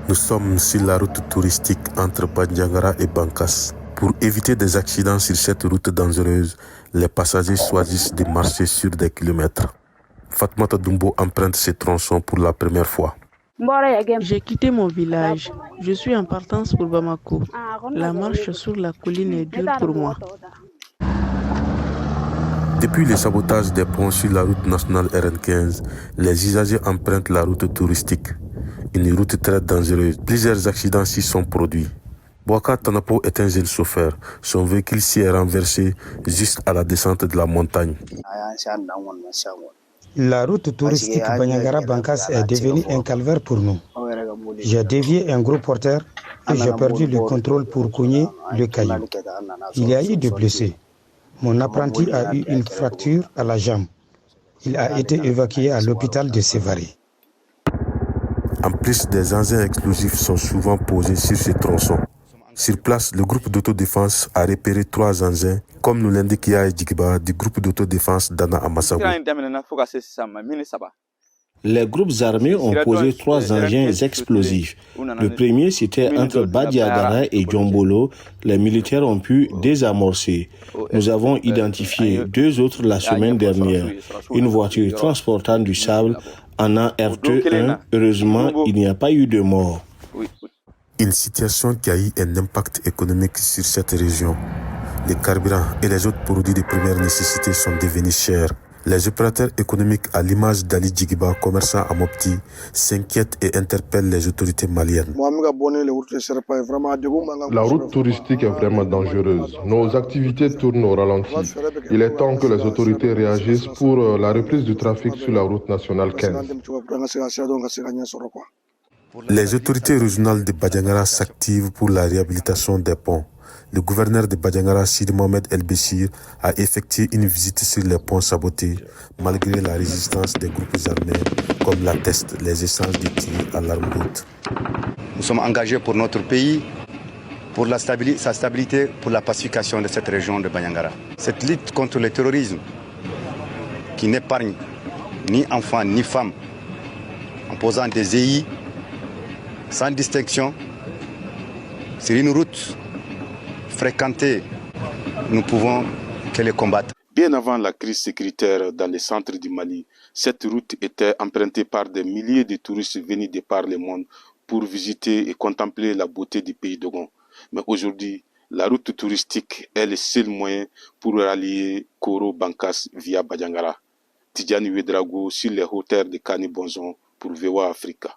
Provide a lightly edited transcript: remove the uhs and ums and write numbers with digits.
Nous sommes sur la route touristique entre Bandiagara et Bankas. Pour éviter des accidents sur cette route dangereuse, les passagers choisissent de marcher sur des kilomètres. Fatmata Dumbo emprunte ce tronçon pour la première fois. J'ai quitté mon village. Je suis en partance pour Bamako. La marche sur la colline est dure pour moi. Depuis le sabotage des ponts sur la route nationale RN15, les usagers empruntent la route touristique. Une route très dangereuse. Plusieurs accidents s'y sont produits. Boaka Tanapo est un jeune chauffeur. Son véhicule s'y est renversé juste à la descente de la montagne. La route touristique Bandiagara-Bankas est devenue un calvaire pour nous. J'ai dévié un gros porteur et j'ai perdu le contrôle pour cogner le caillou. Il y a eu des blessés. Mon apprenti a eu une fracture à la jambe. Il a été évacué à l'hôpital de Sévaré. En plus, des engins explosifs sont souvent posés sur ce tronçon. Sur place, le groupe d'autodéfense a repéré 3 engins, comme nous l'indique Yaye Djigiba du groupe d'autodéfense d'Anna Amasago. Les groupes armés ont posé 3 engins explosifs. Le premier, c'était entre Bandiagara et Djombolo. Les militaires ont pu désamorcer. Nous avons identifié 2 autres la semaine dernière. Une voiture transportant du sable en un RT1. Heureusement, il n'y a pas eu de mort. Une situation qui a eu un impact économique sur cette région. Les carburants et les autres produits de première nécessité sont devenus chers. Les opérateurs économiques, à l'image d'Ali Djigiba, commerçant à Mopti, s'inquiètent et interpellent les autorités maliennes. La route touristique est vraiment dangereuse. Nos activités tournent au ralenti. Il est temps que les autorités réagissent pour la reprise du trafic sur la route nationale 15. Les autorités régionales de Bandiagara s'activent pour la réhabilitation des ponts. Le gouverneur de Bandiagara, Sidi Mohamed El Béchir, a effectué une visite sur les ponts sabotés, malgré la résistance des groupes armés, comme l'attestent les échanges de tirs à l'arme haute. Nous sommes engagés pour notre pays, pour sa stabilité, pour la pacification de cette région de Bandiagara. Cette lutte contre le terrorisme, qui n'épargne ni enfants ni femmes, en posant des EI, sans distinction, sur une route fréquentée, nous pouvons que les combattre. Bien avant la crise sécuritaire dans le centre du Mali, cette route était empruntée par des milliers de touristes venus de par le monde pour visiter et contempler la beauté du pays Dogon. Mais aujourd'hui, la route touristique est le seul moyen pour rallier Koro-Bankas via Bandiagara. Tidjani Ouedraogo sur les hauteurs de Kani Bonzon pour VOA Africa.